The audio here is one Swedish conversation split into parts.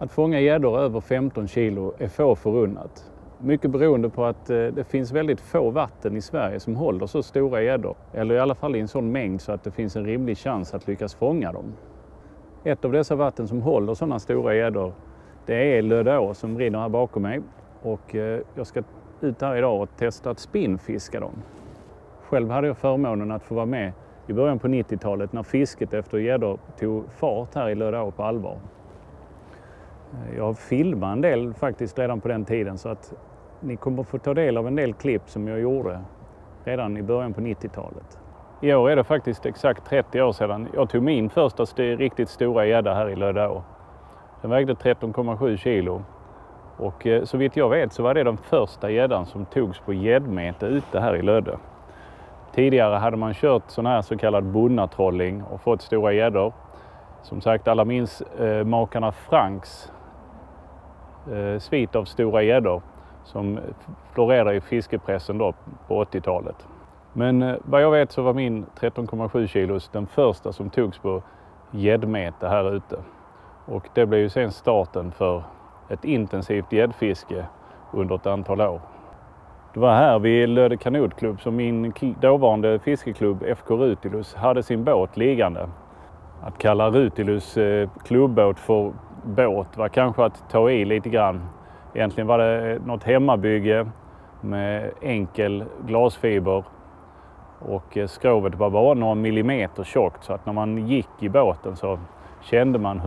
Att fånga gäddor över 15 kilo är få förunnat. Mycket beroende på att det finns väldigt få vatten i Sverige som håller så stora gäddor. Eller i alla fall i en sån mängd så att det finns en rimlig chans att lyckas fånga dem. Ett av dessa vatten som håller sådana stora gäddor, det är Löddeå som rinner här bakom mig. Och jag ska ut här idag och testa att spinnfiska dem. Själv hade jag förmånen att få vara med i början på 90-talet när fisket efter gäddor tog fart här i Löddeå på allvar. Jag filmade en del faktiskt redan på den tiden, så att ni kommer få ta del av en del klipp som jag gjorde redan i början på 90-talet. I år är det faktiskt exakt 30 år sedan jag tog min första riktigt stora gädda här i Löddeå. Den vägde 13,7 kilo och så vitt jag vet så var det den första gäddan som togs på gäddmete ute här i Lödde. Tidigare hade man kört sån här så kallad bonnatrolling och fått stora gäddor. Som sagt, alla minns makarna Franks svit av stora gäddor som florerade i fiskepressen då på 80-talet. Men vad jag vet så var min 13,7 kilos den första som togs på gäddmete här ute. Och det blev ju sen starten för ett intensivt gäddfiske under ett antal år. Det var här vid Lödde kanotklubb som min dåvarande fiskeklubb FK Rutilus hade sin båt liggande. Att kalla Rutilus klubbåt för båt var kanske att ta i lite grann. Egentligen var det något hemmabygge med enkel glasfiber och skrovet var bara några millimeter tjockt, så att när man gick i båten så kände man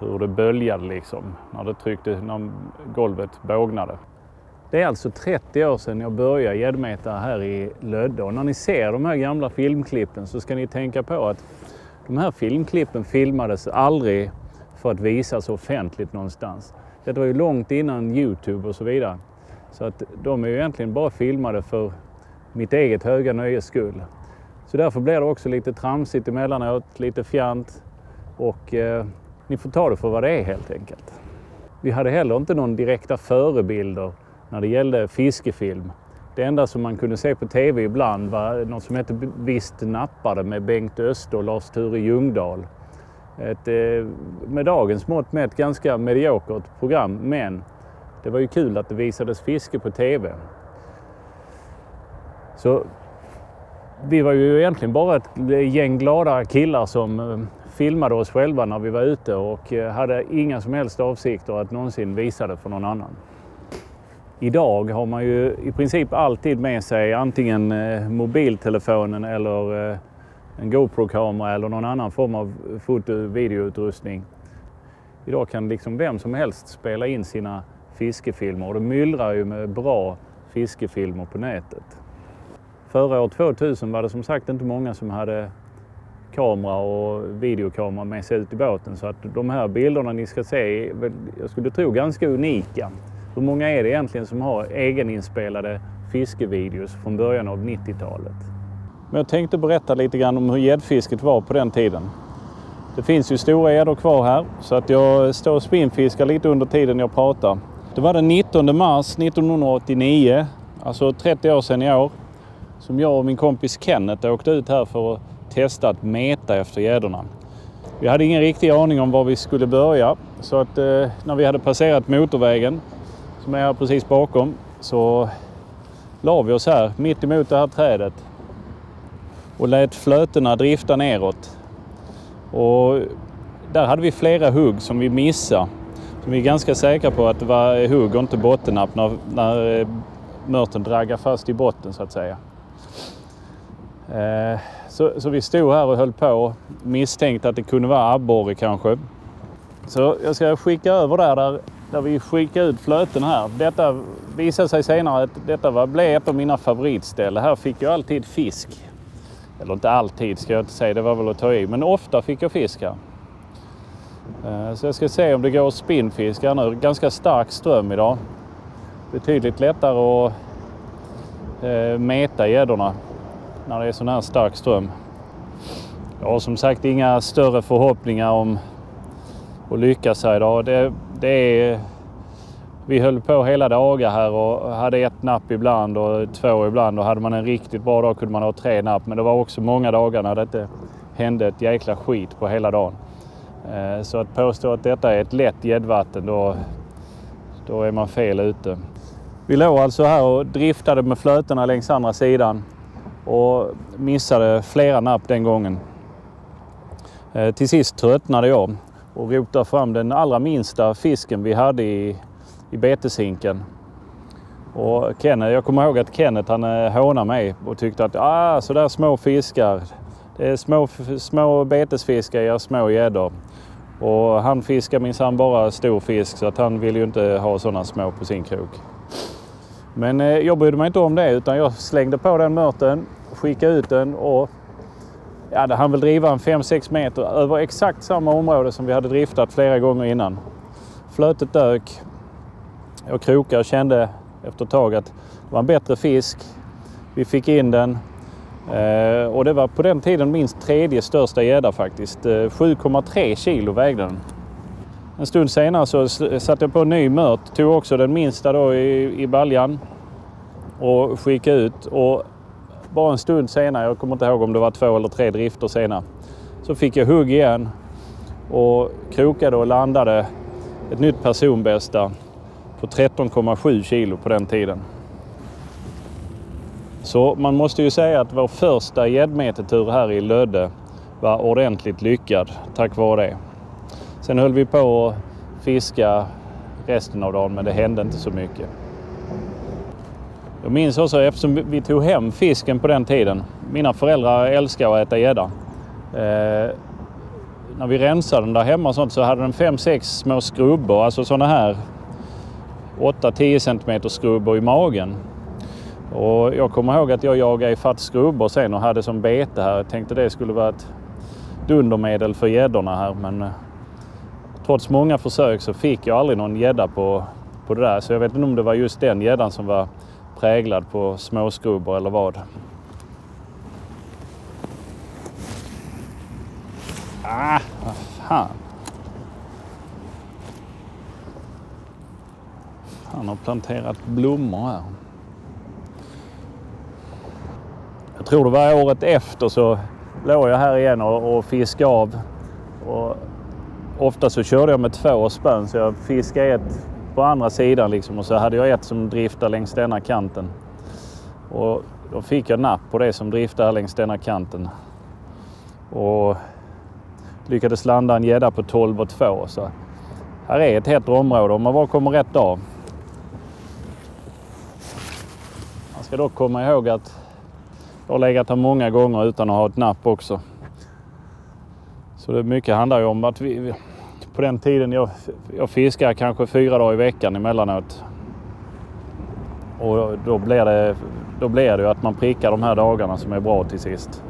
hur det böljade liksom när golvet bågnade. Det är alltså 30 år sedan jag började gäddmeta här i Lödde, och när ni ser de här gamla filmklippen så ska ni tänka på att de här filmklippen filmades aldrig för att visas offentligt någonstans. Det var ju långt innan YouTube och så vidare. Så att de är ju egentligen bara filmade för mitt eget höga nöjes skull. Så därför blir det också lite tramsigt emellanåt, lite fjant, och ni får ta det för vad det är helt enkelt. Vi hade heller inte någon direkta förebilder när det gällde fiskefilm. Det enda som man kunde se på tv ibland var något som hette Visst nappade med Bengt Öst och Lars-Ture Ljungdahl. Med dagens mått med ett ganska mediokert program, men det var ju kul att det visades fiske på tv. Så vi var ju egentligen bara ett gäng glada killar som filmade oss själva när vi var ute och hade inga som helst avsikter att någonsin visa det för någon annan. Idag har man ju i princip alltid med sig antingen mobiltelefonen eller en GoPro-kamera eller någon annan form av foto- och videoutrustning. Idag kan liksom vem som helst spela in sina fiskefilmer, och det myllrar ju med bra fiskefilmer på nätet. Förra år 2000 var det som sagt inte många som hade kamera och videokamera med sig ut i båten, så att de här bilderna ni ska se är, jag skulle tro, ganska unika. Hur många är det egentligen som har egeninspelade fiskevideos från början av 90-talet? Men jag tänkte berätta lite grann om hur gäddfisket var på den tiden. Det finns ju stora gäddor kvar här, så att jag står och spinnfiskar lite under tiden jag pratar. Det var den 19 mars 1989, alltså 30 år sedan i år, som jag och min kompis Kenneth åkte ut här för att testa att meta efter gäddorna. Vi hade ingen riktig aning om var vi skulle börja, så att när vi hade passerat motorvägen som är här precis bakom, så la vi oss här mitt emot det här trädet och lät flötena drifta neråt. Och där hade vi flera hugg som vi missade. Så vi är ganska säkra på att det var hugg och inte bottennapp när mörten draggar fast i botten så att säga. Så vi stod här och höll på och misstänkte att det kunde vara abborre kanske. Så jag ska skicka över där vi skickar ut flöten här. Detta visade sig senare att detta blev ett av mina favoritställen. Här fick jag alltid fisk. Eller inte alltid ska jag inte säga, det var väl att ta i. Men ofta fick jag fisk här. Så jag ska se om det går att spinnfiska nu. Ganska stark ström idag. Betydligt lättare att mäta gäddorna när det är sån här stark ström. Jag har som sagt inga större förhoppningar om att lyckas här idag. Vi höll på hela dagar här och hade ett napp ibland och 2 ibland. Och hade man en riktigt bra dag kunde man ha 3 napp. Men det var också många dagar när det inte hände ett jäkla skit på hela dagen. Så att påstå att detta är ett lätt gäddvatten, då är man fel ute. Vi låg alltså här och driftade med flötena längs andra sidan och missade flera napp den gången. Till sist tröttnade jag och rotade fram den allra minsta fisken vi hade i beteshinken. Och jag kommer ihåg att Kenneth han hånade mig och tyckte att så där små fiskar, det är små betesfiskar, gör små gäddor. Och han fiskar minsann bara stor fisk, så att han vill ju inte ha sådana små på sin krok. Men jag brydde mig inte om det, utan jag slängde på den mörten, skickade ut den och han vill driva en 5-6 meter över exakt samma område som vi hade driftat flera gånger innan. Flötet dök. Jag krokade och kände efter ett tag att det var en bättre fisk. Vi fick in den. Och det var på den tiden minst tredje största gädda faktiskt. 7,3 kilo vägde den. En stund senare så satte jag på en ny mört. Tog också den minsta då i baljan. Och skickade ut. Och bara en stund senare, jag kommer inte ihåg om det var 2 eller 3 drifter senare, så fick jag hugg igen. Och krokade och landade ett nytt personbästa på 13,7 kilo på den tiden. Så man måste ju säga att vår första gäddmetertur här i Lödde var ordentligt lyckad tack vare det. Sen höll vi på att fiska resten av dagen, men det hände inte så mycket. Jag minns också, eftersom vi tog hem fisken på den tiden. Mina föräldrar älskar att äta gädda. När vi rensade den där hemma och sånt, så hade den 5-6 små skrubbor, alltså sådana här 8-10 cm skrubbor i magen. Och jag kommer ihåg att jag jagade i fatt skrubbor sen och hade som bete här. Jag tänkte det skulle vara ett dundermedel för gäddorna här, men trots många försök så fick jag aldrig någon gädda på det där. Så jag vet inte om det var just den gäddan som var präglad på småskrubbor eller vad. Vad fan. Han har planterat blommor här. Jag tror det var året efter så låg jag här igen och fiskade av. Och ofta så körde jag med 2 spön, så jag fiskade ett på andra sidan liksom, och så hade jag ett som driftade längs denna kanten. Och då fick jag napp på det som driftade längs denna kanten. Och lyckades landa en gädda på 12,2. Så här är ett hett område om man bara kommer rätt av. Man ska dock komma ihåg att jag har legat här många gånger utan att ha ett napp också. Så det mycket handlar ju om att vi på den tiden jag fiskar kanske 4 dagar i veckan emellanåt. Och då blir det ju att man prickar de här dagarna som är bra till sist.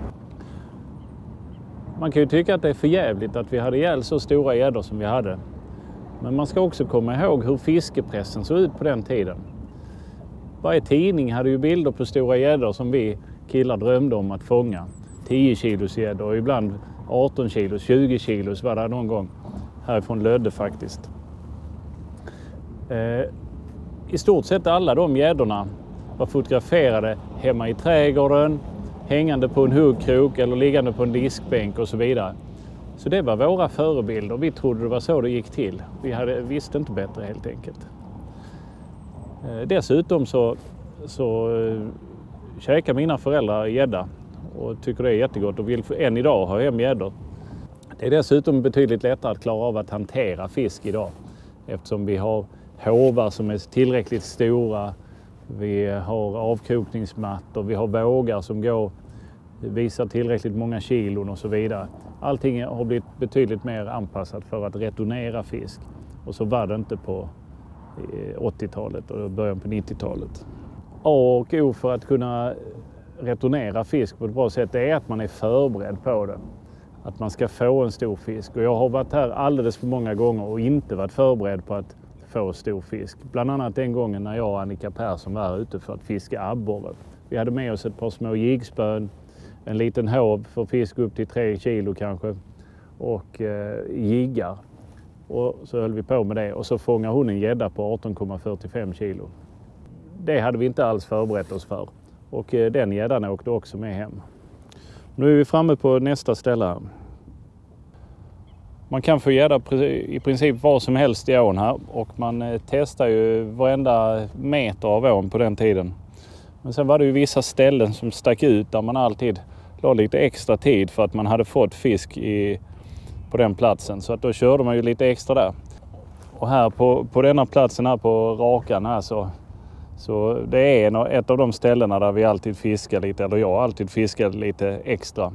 Man kan ju tycka att det är för jävligt att vi hade ihjäl så stora gäddor som vi hade. Men man ska också komma ihåg hur fiskepressen såg ut på den tiden. Varje tidning hade ju bilder på stora gäddor som vi killar drömde om att fånga. 10 kilos gäddor och ibland 18 kilos, 20 kilos var det någon gång. Härifrån Lödde faktiskt. I stort sett alla de gäddorna var fotograferade hemma i trädgården, hängande på en huggkrok eller liggande på en diskbänk och så vidare. Så det var våra förebilder. Vi trodde det var så det gick till. Vi visste inte bättre helt enkelt. Dessutom så käkar mina föräldrar gädda och tycker det är jättegott och vill än idag ha hem gäddor. Det är dessutom betydligt lättare att klara av att hantera fisk idag, eftersom vi har håvar som är tillräckligt stora, vi har avkokningsmattor, vi har vågar som visar tillräckligt många kilon och så vidare. Allting har blivit betydligt mer anpassat för att returnera fisk, och så var det inte på 80-talet och början på 90-talet. A och O för att kunna returnera fisk på ett bra sätt är att man är förberedd på det. Att man ska få en stor fisk. Och jag har varit här alldeles för många gånger och inte varit förberedd på att få stor fisk. Bland annat den gången när jag och Annika Persson var ute för att fiska abborre. Vi hade med oss ett par små jigspön, en liten håv för fisk upp till 3 kilo kanske och jiggar. Och så höll vi på med det och så fångade hon en gädda på 18,45 kilo. Det hade vi inte alls förberett oss för. Och den gäddan åkte också med hem. Nu är vi framme på nästa ställe här. Man kan få gädda i princip var som helst i ån här och man testar ju varenda meter av ån på den tiden. Men sen var det ju vissa ställen som stack ut där man alltid la lite extra tid för att man hade fått fisk på den platsen. Så att då körde man ju lite extra där. Och här på denna platsen här på Rakan här så det är ett av de ställena där vi alltid fiskar lite, eller jag alltid fiskar lite extra.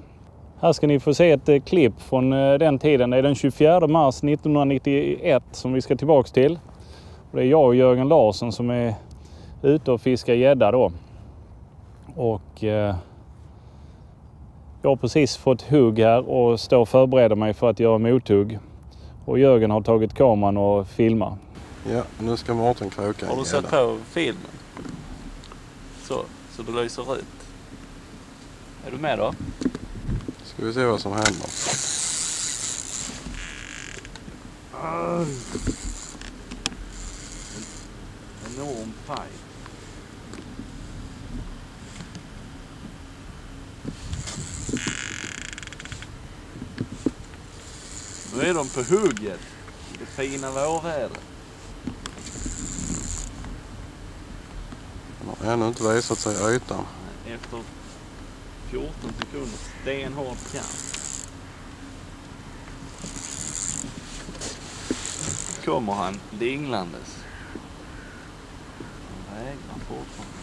Här ska ni få se ett klipp från den tiden. Det är den 24 mars 1991 som vi ska tillbaka till. Och det är jag och Jörgen Larsson som är ute och fiskar gädda då. Och jag har precis fått hugg här och står och förbereder mig för att göra mothugg. Och Jörgen har tagit kameran och filmar. Ja, nu ska Mårten kroka. Har du sett på filmen? Så det lyser ut. Är du med då? Ska vi se vad som händer. Enorm paj. Nu är de på hugget. Det fina vårvädret. Han har ännu inte visat sig i ytan. Efter 14 sekunder stenhård kamp. Kommer han dinglandes. Han vägrar fortfarande.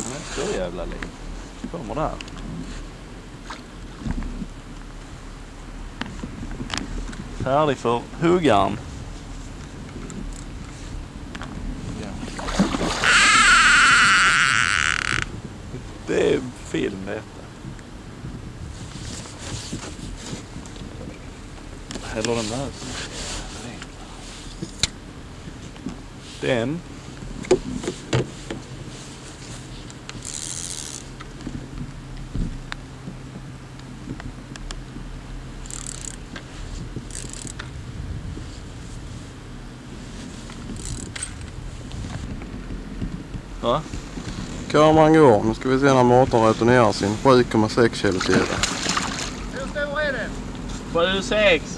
Han är så jävla liv. Kommer där. Färdig för huggaren. Det är film detta. Häller den där. Den. Va? Kameran går. Nu ska vi se när Mårten returnerar sin 7,6 kilo gädda. Hur stor är den? 7,6.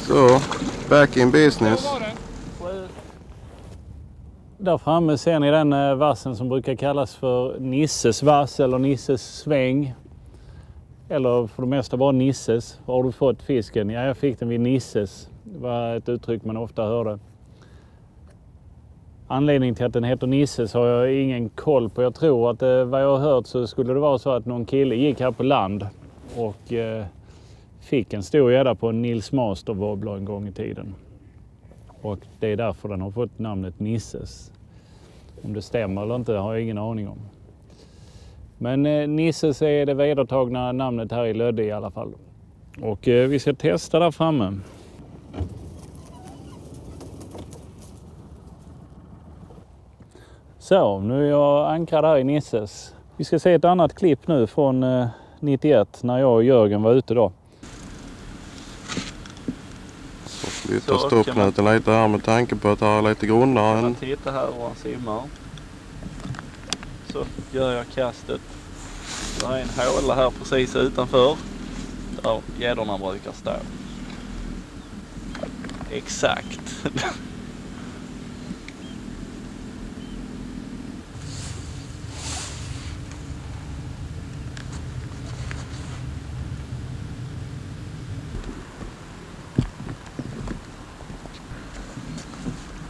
Så, back in business. Där framme ser ni den vassen som brukar kallas för Nisses vass eller Nisses sväng. Eller för det mesta bara Nisses. Var har du fått fisken? Ja, jag fick den vid Nisses. Det var ett uttryck man ofta hörde. Anledningen till att den heter Nisses har jag ingen koll på. Jag tror att vad jag har hört så skulle det vara så att någon kille gick här på land och fick en stor gädda på en Nils Master wobbler en gång i tiden. Och det är därför den har fått namnet Nisses. Om det stämmer eller inte har jag ingen aning om. Men Nisses är det vedertagna namnet här i Lödde i alla fall. Och vi ska testa där framme. Så, nu är jag ankrad här i Nisses. Vi ska se ett annat klipp nu från 91 när jag och Jörgen var ute då. Så flyttar stoppnäten lite här med tanke på att det är lite grundare än... Titta här var han simmar. Så gör jag kastet. Det är en håla här precis utanför. Där gäddorna brukar stå. Exakt.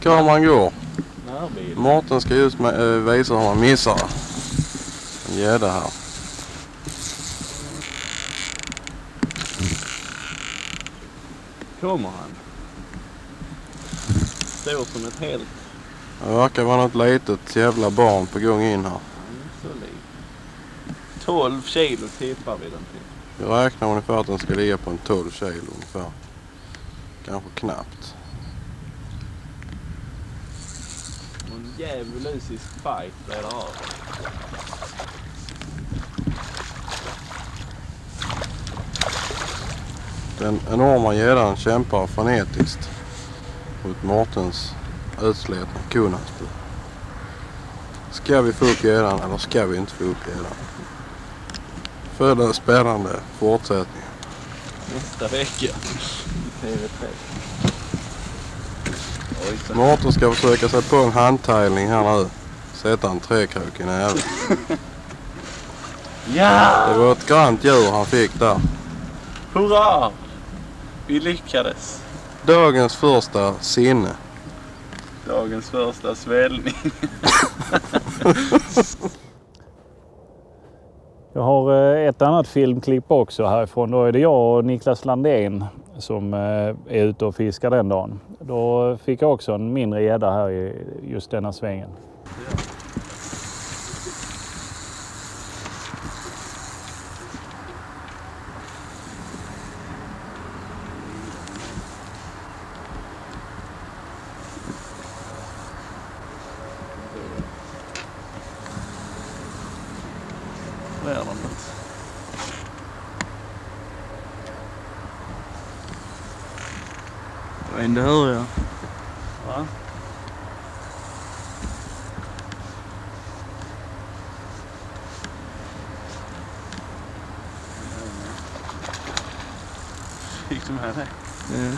Kameran går. Närbild. Mårten ska just visa hur man missar en gädda här. Kommer han? Står som ett helt. Det verkar vara något litet jävla barn på gång in här. Så liv. 12 kilo tippar vi den till. Jag räknar ungefär att den ska ligga på en 12 kilo ungefär. Kanske knappt. djävulusisk fight blev det här. Den enorma gäddan kämpar frenetiskt mot Mårtens utslitna konaspö. Ska vi få upp gäddan eller ska vi inte få upp gäddan? För en spännande fortsättning. Nästa vecka. TV3. Mårten ska försöka sig på en handtajlning här nu. Sätta en träkrok i näven. Ja! Det var ett grant djur han fick där. Hurra! Vi lyckades. Dagens första sinne. Dagens första svällning. Jag har ett annat filmklipp också härifrån. Då är det jag och Niklas Landén som är ute och fiskar den dagen. Då fick jag också en mindre gädda här i just denna svängen. Vad är det något? Jag vet inte hur jag. Va? Fick du med det? Ja.